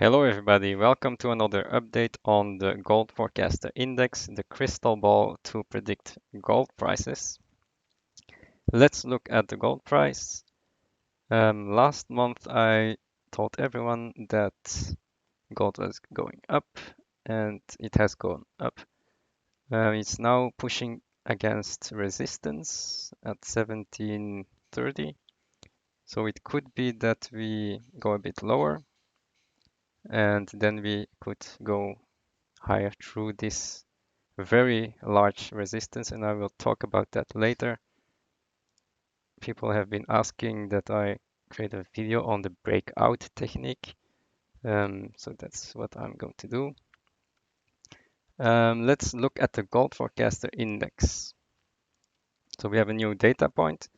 Hello everybody, welcome to another update on the Gold Forecaster Index, the crystal ball to predict gold prices. Let's look at the gold price. Last month I told everyone that gold was going up and it has gone up. It's now pushing against resistance at 1730. So it could be that we go a bit lower and then we could go higher through this very large resistance, and I will talk about that later. People have been asking that I create a video on the breakout technique, so that's what I'm going to do. Let's look at the gold forecaster index. So we have a new data point.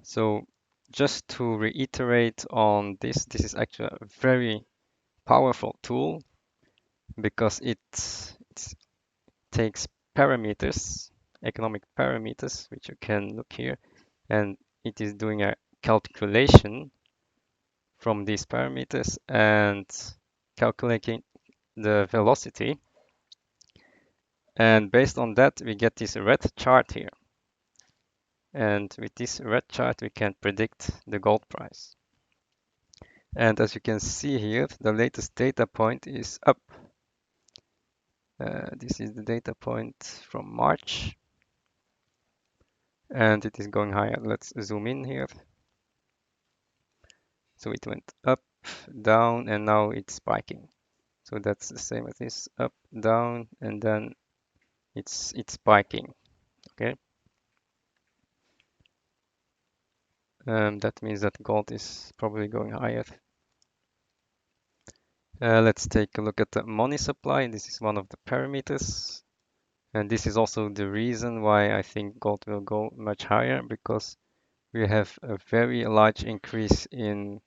So just to reiterate on this is actually a very powerful tool because it takes parameters, economic parameters, which you can look here, and it is doing a calculation from these parameters and calculating the velocity. And based on that, we get this red chart here. And with this red chart, we can predict the gold price. And as you can see here, the latest data point is up. This is the data point from March. And it is going higher. Let's zoom in here. So it went up, down, and now it's spiking. So that's the same as this, up, down, and then it's spiking. Okay, that means that gold is probably going higher. Let's take a look at the money supply. This is one of the parameters, and this is also the reason why I think gold will go much higher, because we have a very large increase in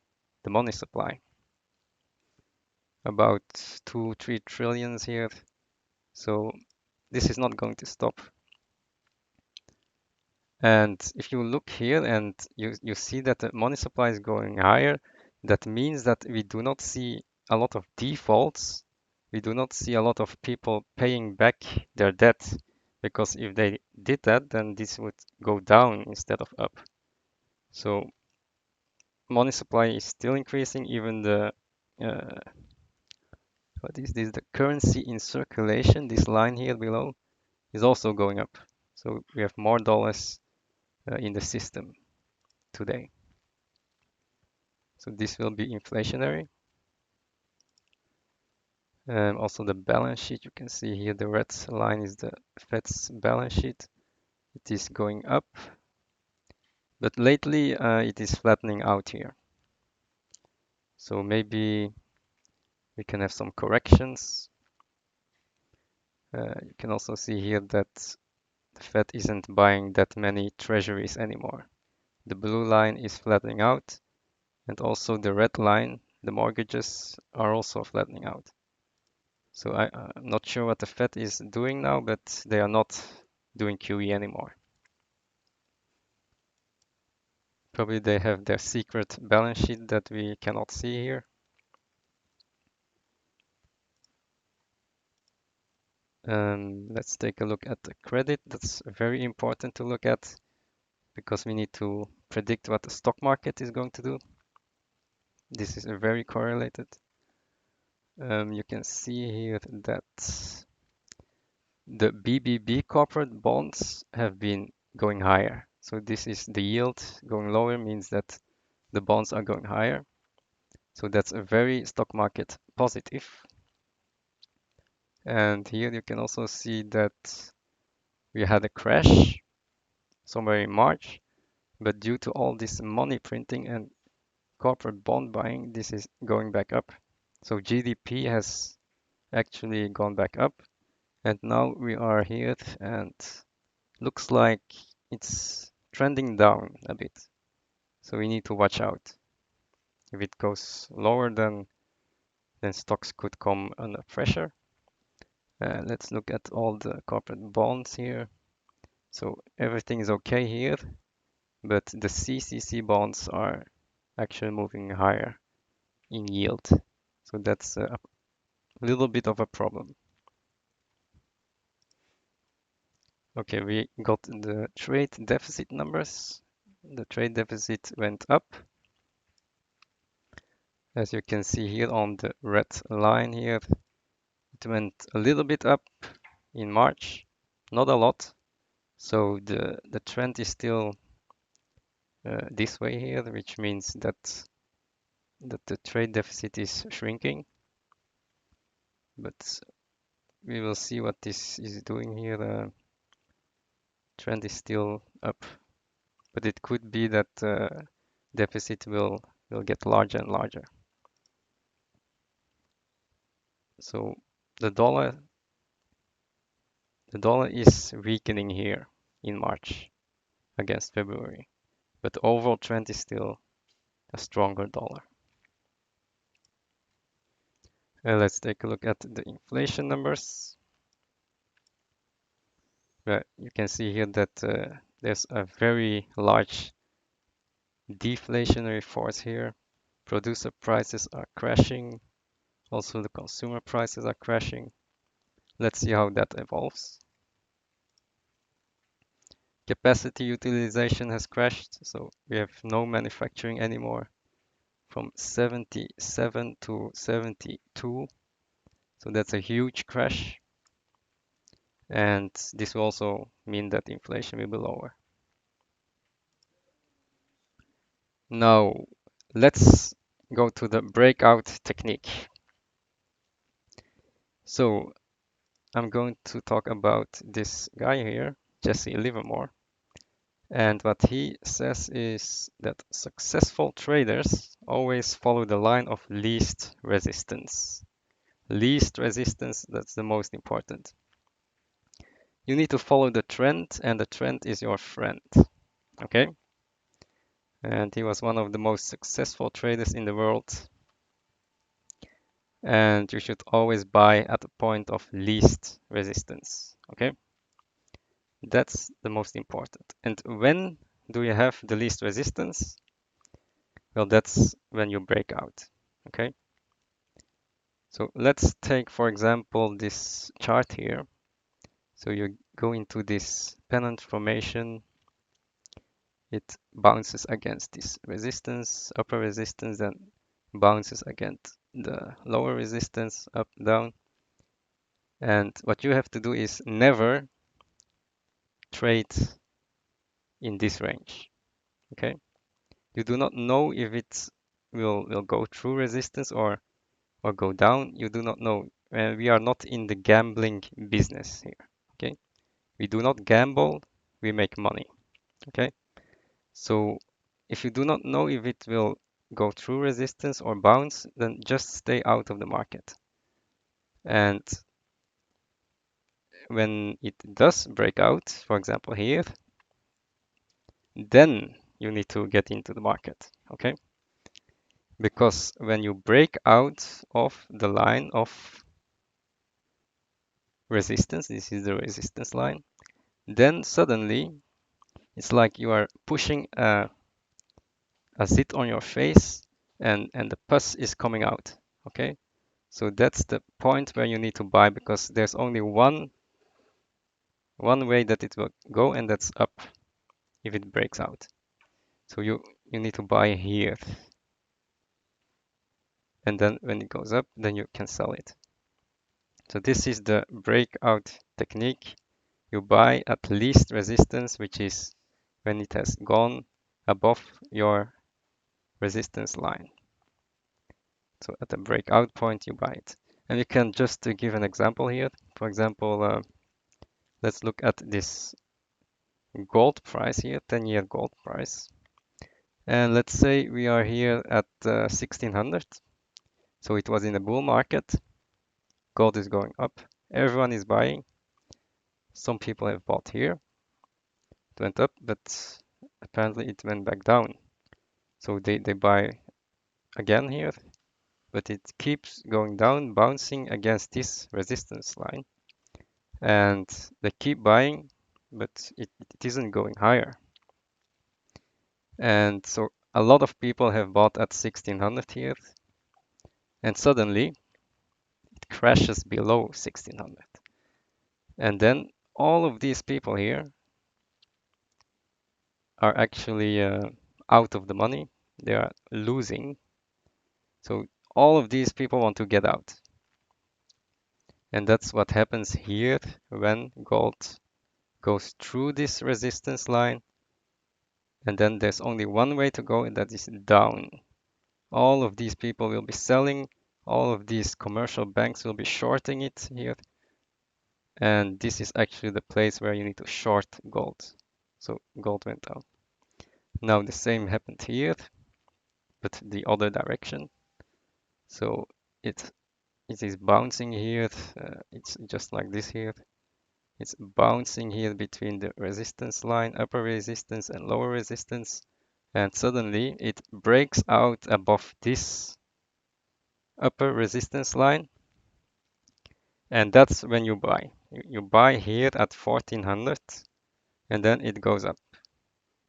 the money supply, about 2-3 trillions here. So this is not going to stop. And if you look here and you see that the money supply is going higher, that means that we do not see a lot of defaults. We do not see a lot of people paying back their debt, because if they did that, then this would go down instead of up. So money supply is still increasing. Even the what is this? The currency in circulation, this line here below, is also going up. So we have more dollars in the system today. So this will be inflationary. Also the balance sheet, you can see here the red line is the Fed's balance sheet. It is going up, but lately it is flattening out here. So maybe we can have some corrections. You can also see here that the Fed isn't buying that many treasuries anymore. The blue line is flattening out, and also the red line, the mortgages, are also flattening out. So I'm not sure what the Fed is doing now, but they are not doing QE anymore. Probably they have their secret balance sheet that we cannot see here. Let's take a look at the credit. That's very important to look at because we need to predict what the stock market is going to do. This is very correlated. You can see here that the BBB corporate bonds have been going higher. So this is the yield. Going lower means that the bonds are going higher. So that's a very stock market positive. And here you can also see that we had a crash somewhere in March, but due to all this money printing and corporate bond buying, this is going back up. So GDP has actually gone back up, and now we are here and looks like it's trending down a bit. So we need to watch out. If it goes lower, then stocks could come under pressure. Let's look at all the corporate bonds here. So everything is okay here, but the CCC bonds are actually moving higher in yield. So that's a little bit of a problem. Okay, we got the trade deficit numbers. The trade deficit went up. As you can see here on the red line here, it went a little bit up in March, not a lot. So the trend is still this way here, which means that the trade deficit is shrinking. But we will see what this is doing here. Trend is still up, but it could be that deficit will get larger and larger. So the dollar is weakening here in March against February, but the overall trend is still a stronger dollar. Let's take a look at the inflation numbers. You can see here that there's a very large deflationary force here. Producer prices are crashing. Also, the consumer prices are crashing. Let's see how that evolves. Capacity utilization has crashed, so we have no manufacturing anymore from 77 to 72. So that's a huge crash. And this will also mean that inflation will be lower. Now, let's go to the breakout technique. So I'm going to talk about this guy here, Jesse Livermore. And what he says is that successful traders always follow the line of least resistance. Least resistance, that's the most important. You need to follow the trend, and the trend is your friend. Okay? And he was one of the most successful traders in the world. And you should always buy at the point of least resistance. Okay? That's the most important. And when do you have the least resistance? Well, that's when you break out. Okay? So let's take, for example, this chart here. So you go into this pennant formation. It bounces against this resistance, upper resistance, then bounces against the lower resistance, up, down. And what you have to do is never trade in this range. Okay? You do not know if it will go through resistance or go down. You do not know. We are not in the gambling business here. Okay? We do not gamble, we make money. Okay? So if you do not know if it will go through resistance or bounce, then just stay out of the market. And when it does break out, for example here, then you need to get into the market. Okay? Because when you break out of the line of resistance, this is the resistance line, then suddenly it's like you are pushing a zit on your face and the pus is coming out. Okay, so that's the point where you need to buy because there's only one way that it will go, and that's up if it breaks out. So you need to buy here, and then when it goes up, then you can sell it. So this is the breakout technique. You buy at least resistance, which is when it has gone above your resistance line. So at the breakout point, you buy it. And you can just give an example here. For example, let's look at this gold price here, 10-year gold price. And let's say we are here at 1600. So it was in a bull market. Gold is going up. Everyone is buying. Some people have bought here. It went up, but apparently it went back down. So they buy again here, but it keeps going down, bouncing against this resistance line. And they keep buying, but it isn't going higher. And so a lot of people have bought at 1600 here, and suddenly it crashes below 1600. And then all of these people here are actually out of the money. They are losing. So all of these people want to get out. And that's what happens here when gold goes through this resistance line. And then there's only one way to go, and that is down. All of these people will be selling. All of these commercial banks will be shorting it here. And this is actually the place where you need to short gold. So gold went down. Now the same happened here, but the other direction. So it is bouncing here. It's just like this here. It's bouncing here between the resistance line, upper resistance and lower resistance. And suddenly it breaks out above this upper resistance line. And that's when you buy. You buy here at 1400 and then it goes up.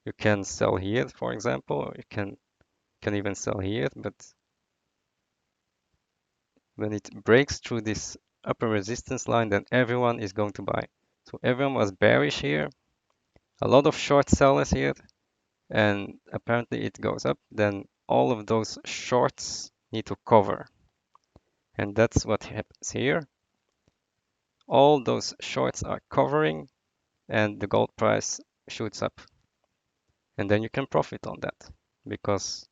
You can sell here, for example, or you can even sell here, but when it breaks through this upper resistance line, then everyone is going to buy. So everyone was bearish here, a lot of short sellers here, and apparently it goes up, then all of those shorts need to cover. And that's what happens here. All those shorts are covering and the gold price shoots up. And then you can profit on that because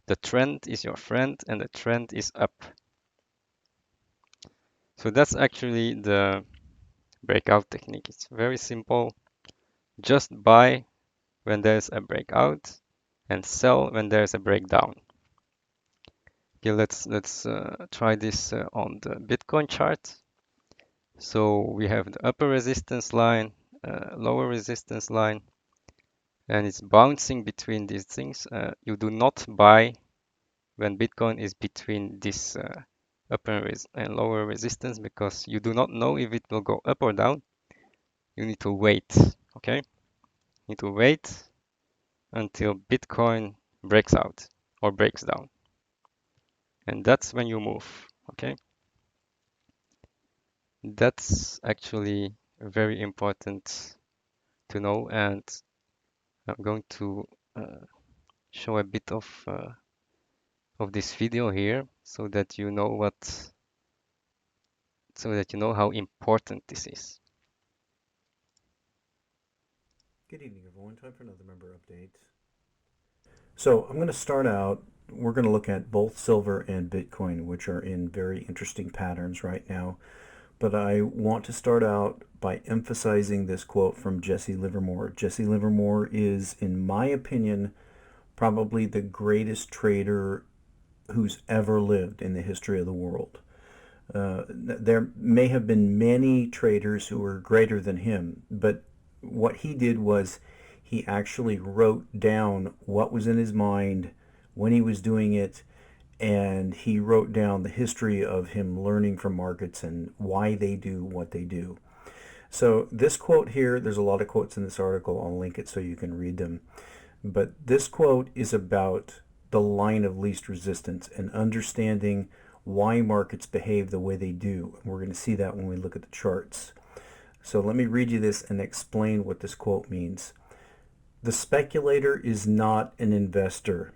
the trend is your friend and the trend is up. So that's actually the breakout technique. It's very simple. Just buy when there's a breakout and sell when there's a breakdown. Okay, let's try this on the Bitcoin chart. So we have the upper resistance line, lower resistance line, and it's bouncing between these things. You do not buy when Bitcoin is between this upper and lower resistance because you do not know if it will go up or down. You need to wait, okay? You need to wait until Bitcoin breaks out or breaks down. And that's when you move, okay? That's actually very important to know, and I'm going to show a bit of this video here so that you know how important this is. Good evening, everyone. Time for another member update. So I'm going to start out. We're going to look at both silver and Bitcoin, which are in very interesting patterns right now. But I want to start out by emphasizing this quote from Jesse Livermore. Jesse Livermore is, in my opinion, probably the greatest trader who's ever lived in the history of the world. There may have been many traders who were greater than him, but what he did was he actually wrote down what was in his mind when he was doing it, and he wrote down the history of him learning from markets and why they do what they do. So this quote here, there's a lot of quotes in this article. I'll link it so you can read them. But this quote is about the line of least resistance and understanding why markets behave the way they do. We're going to see that when we look at the charts. So let me read you this and explain what this quote means. The speculator is not an investor.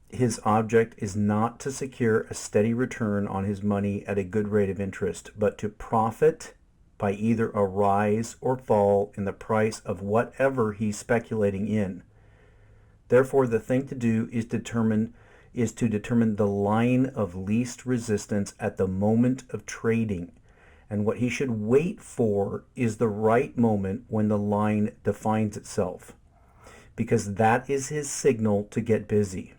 His object is not to secure a steady return on his money at a good rate of interest, but to profit by either a rise or fall in the price of whatever he's speculating in. Therefore, the thing to do is to determine the line of least resistance at the moment of trading. And what he should wait for is the right moment when the line defines itself, because that is his signal to get busy.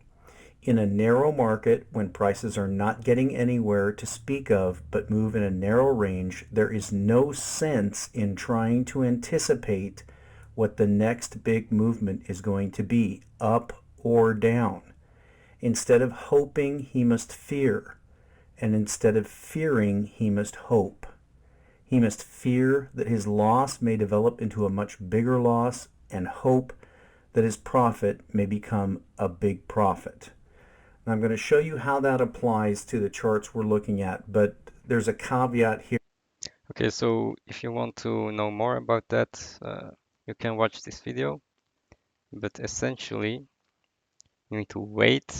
In a narrow market, when prices are not getting anywhere to speak of but move in a narrow range, there is no sense in trying to anticipate what the next big movement is going to be, up or down. Instead of hoping, he must fear, and instead of fearing, he must hope. He must fear that his loss may develop into a much bigger loss and hope that his profit may become a big profit. And I'm going to show you how that applies to the charts we're looking at, but there's a caveat here. Okay, so if you want to know more about that, you can watch this video, but essentially you need to wait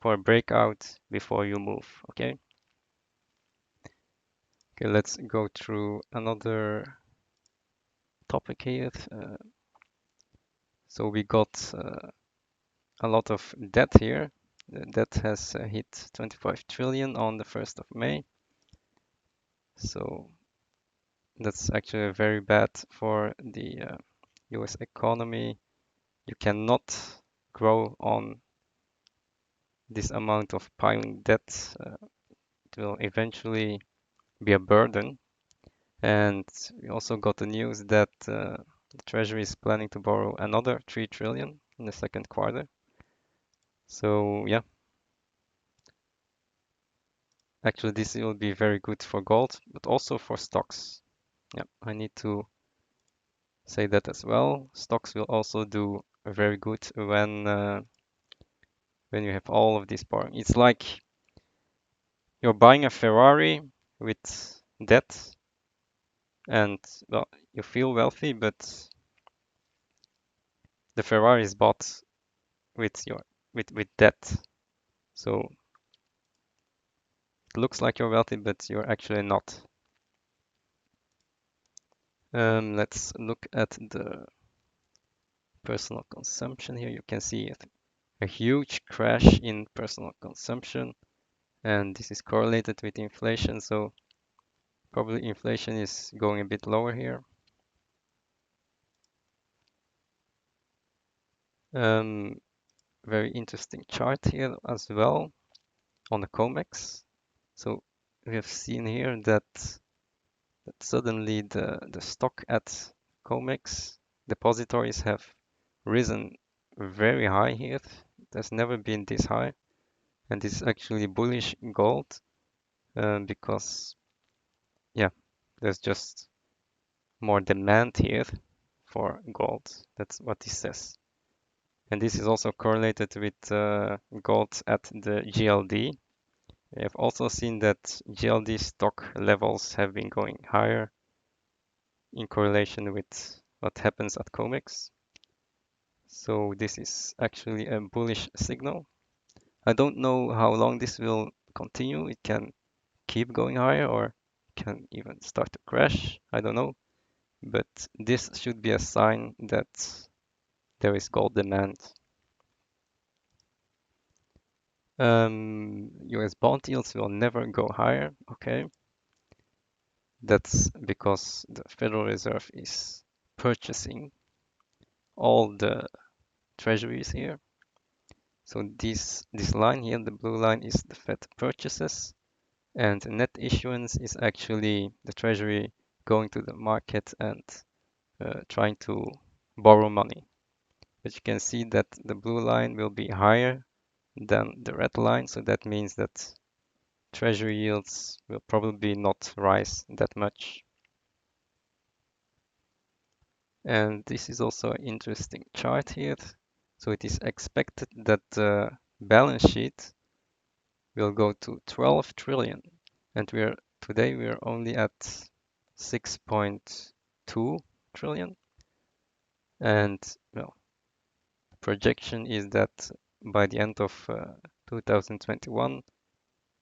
for a breakout before you move, okay? Okay, let's go through another topic here. So we got a lot of debt here. The debt has hit 25 trillion on the 1st of May. So that's actually very bad for the US economy. You cannot grow on this amount of piling debt. It will eventually be a burden. And we also got the news that the Treasury is planning to borrow another 3 trillion in the second quarter. So yeah, actually this will be very good for gold, but also for stocks. Yeah, I need to say that as well. Stocks will also do very good when you have all of this borrowing. It's like you're buying a Ferrari with debt, and well, you feel wealthy, but the Ferrari is bought with your with debt. So it looks like you're wealthy, but you're actually not. Let's look at the personal consumption here. You can see a huge crash in personal consumption, and this is correlated with inflation. So probably inflation is going a bit lower here. Um, Very interesting chart here as well on the COMEX. So we have seen here that suddenly the stock at COMEX depositories have risen very high here. It has never been this high, and this is actually bullish gold because yeah, there's just more demand here for gold. That's what this says. And this is also correlated with gold at the GLD. We have also seen that GLD stock levels have been going higher in correlation with what happens at COMEX. So this is actually a bullish signal. I don't know how long this will continue. It can keep going higher or can even start to crash. I don't know. But this should be a sign that there is gold demand. US bond yields will never go higher. Okay. That's because the Federal Reserve is purchasing all the treasuries here. So this line here, the blue line, is the Fed purchases, and net issuance is actually the treasury going to the market and trying to borrow money. But you can see that the blue line will be higher than the red line, so that means that treasury yields will probably not rise that much. And this is also an interesting chart here. So it is expected that the balance sheet will go to 12 trillion, and today we are only at 6.2 trillion. And well, the projection is that by the end of 2021,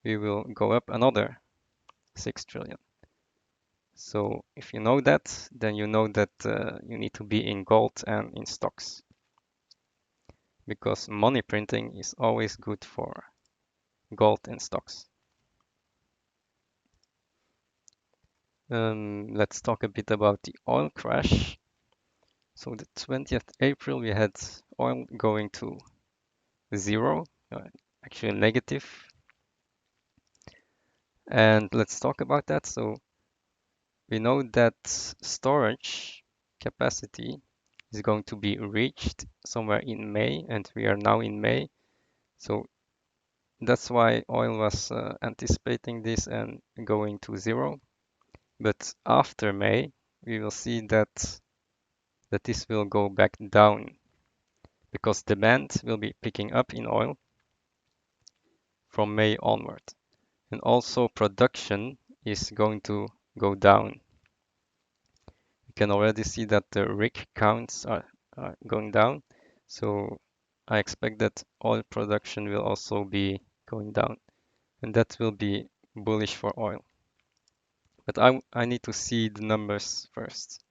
we will go up another 6 trillion. So if you know that, then you know that you need to be in gold and in stocks because money printing is always good for gold and stocks. Let's talk a bit about the oil crash. So the 20th April, we had oil going to zero, actually negative. And let's talk about that. So we know that storage capacity is going to be reached somewhere in May, and we are now in May. So that's why oil was anticipating this and going to zero. But after May, we will see that this will go back down because demand will be picking up in oil. from May onward. And also production is going to go down. You can already see that the rig counts are going down. So I expect that oil production will also be going down. And that will be bullish for oil. But I need to see the numbers first.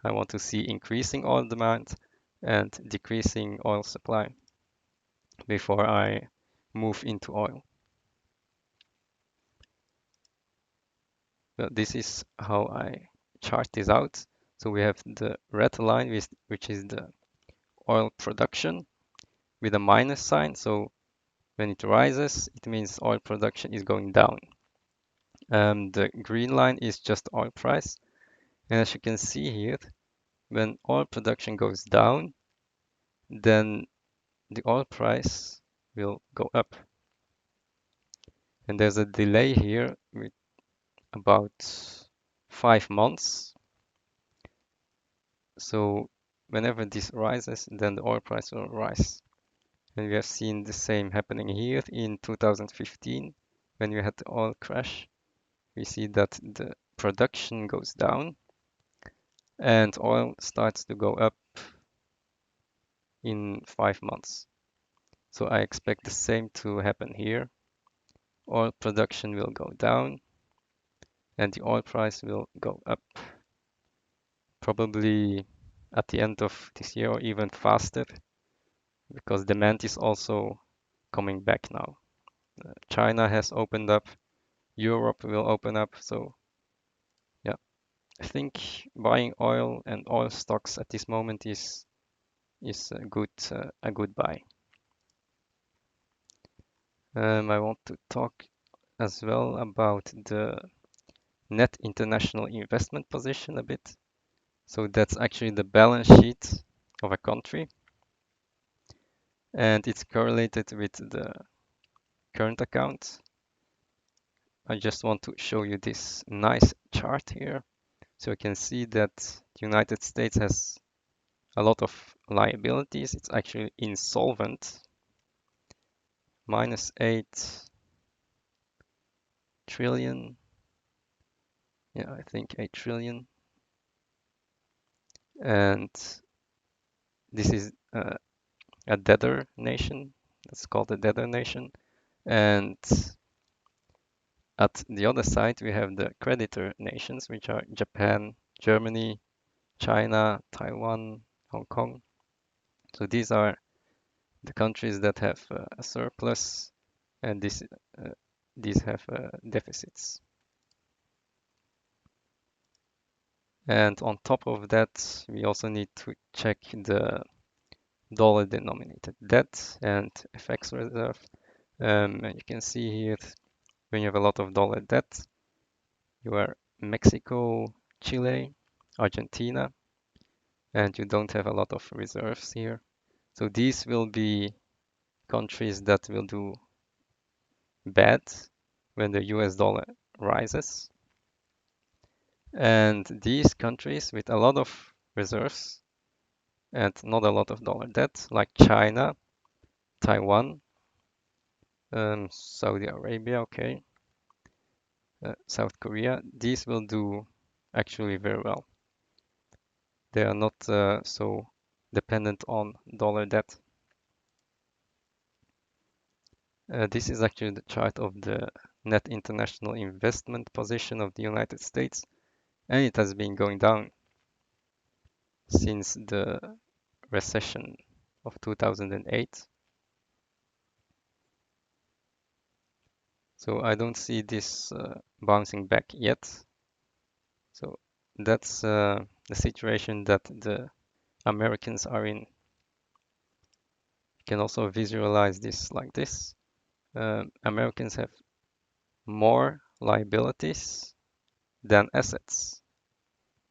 I want to see increasing oil demand and decreasing oil supply before I move into oil. But this is how I chart this out. So we have the red line, which is the oil production with a minus sign. So when it rises, it means oil production is going down. The green line is just oil price. And as you can see here, when oil production goes down, then the oil price will go up. And there's a delay here with about 5 months. So whenever this rises, then the oil price will rise. And we have seen the same happening here in 2015 when we had the oil crash. We see that the production goes down and oil starts to go up in 5 months. So I expect the same to happen here. Oil production will go down and the oil price will go up. Probably at the end of this year or even faster because demand is also coming back now. China has opened up, Europe will open up. So yeah, I think buying oil and oil stocks at this moment is a good buy. I want to talk as well about the net international investment position a bit. So that's actually the balance sheet of a country, and it's correlated with the current account. I just want to show you this nice chart here. So you can see that the United States has a lot of liabilities. It's actually insolvent, minus 8 trillion. Yeah, I think 8 trillion. And this is a debtor nation. It's called a debtor nation. And at the other side, we have the creditor nations, which are Japan, Germany, China, Taiwan, Hong Kong. So these are the countries that have a surplus, and these have deficits. And on top of that, we also need to check the dollar-denominated debt and FX reserve. And you can see here, when you have a lot of dollar debt, you are Mexico, Chile, Argentina, and you don't have a lot of reserves here. So these will be countries that will do bad when the US dollar rises. And these countries with a lot of reserves and not a lot of dollar debt, like China, Taiwan, Saudi Arabia, okay, South Korea, these will do actually very well. They are not so dependent on dollar debt. This is actually the chart of the net international investment position of the United States, and it has been going down since the recession of 2008. So I don't see this bouncing back yet. So that's the situation that the Americans are in. You can also visualize this like this. Americans have more liabilities than assets,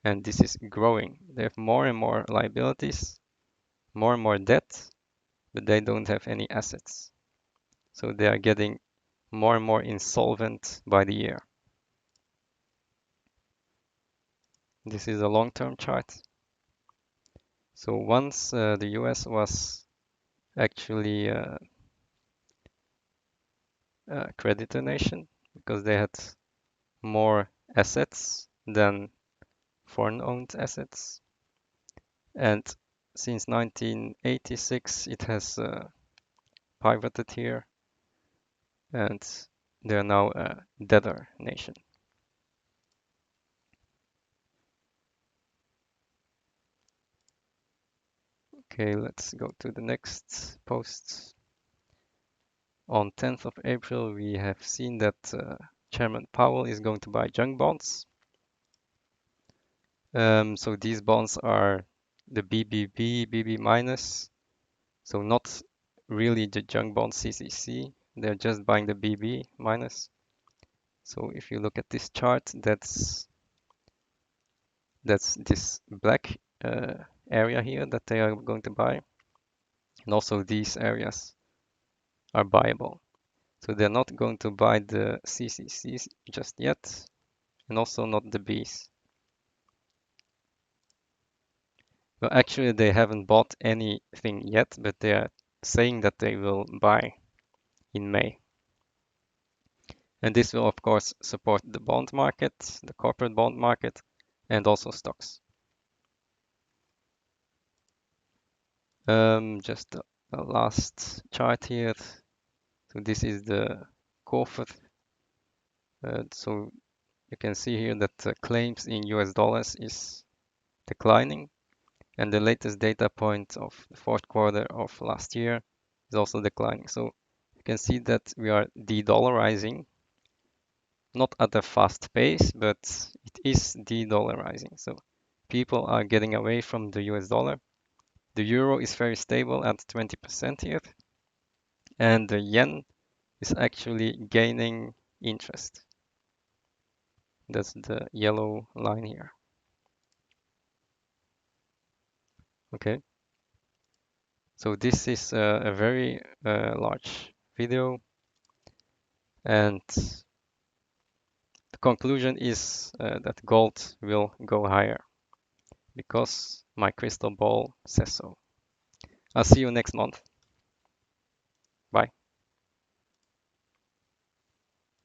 and this is growing. They have more and more liabilities, more and more debt, but they don't have any assets. So they are getting more and more insolvent by the year. This is a long-term chart. So once the US was actually creditor nation because they had more assets than foreign-owned assets. And since 1986, it has pivoted here, and they are now a debtor nation. Okay, let's go to the next post. On 10th of April, we have seen that Chairman Powell is going to buy junk bonds. So these bonds are the BBB, BB minus, so not really the junk bond CCC. They're just buying the BB minus. So if you look at this chart, that's this black area here that they are going to buy, and also these areas are buyable. So they're not going to buy the CCCs just yet, and also not the Bs. Well, actually, they haven't bought anything yet, but they are saying that they will buy in May. And this will, of course, support the bond market, the corporate bond market, and also stocks. Just a last chart here. So this is the COFR. So you can see here that claims in US dollars is declining, and the latest data point of the fourth quarter of last year is also declining. So you can see that we are de-dollarizing, not at a fast pace, but it is de-dollarizing. So people are getting away from the US dollar. The euro is very stable at 20% here, and the yen is actually gaining interest. That's the yellow line here. Okay, so this is a very large video, and the conclusion is that gold will go higher because my crystal ball says so. I'll see you next month. Bye.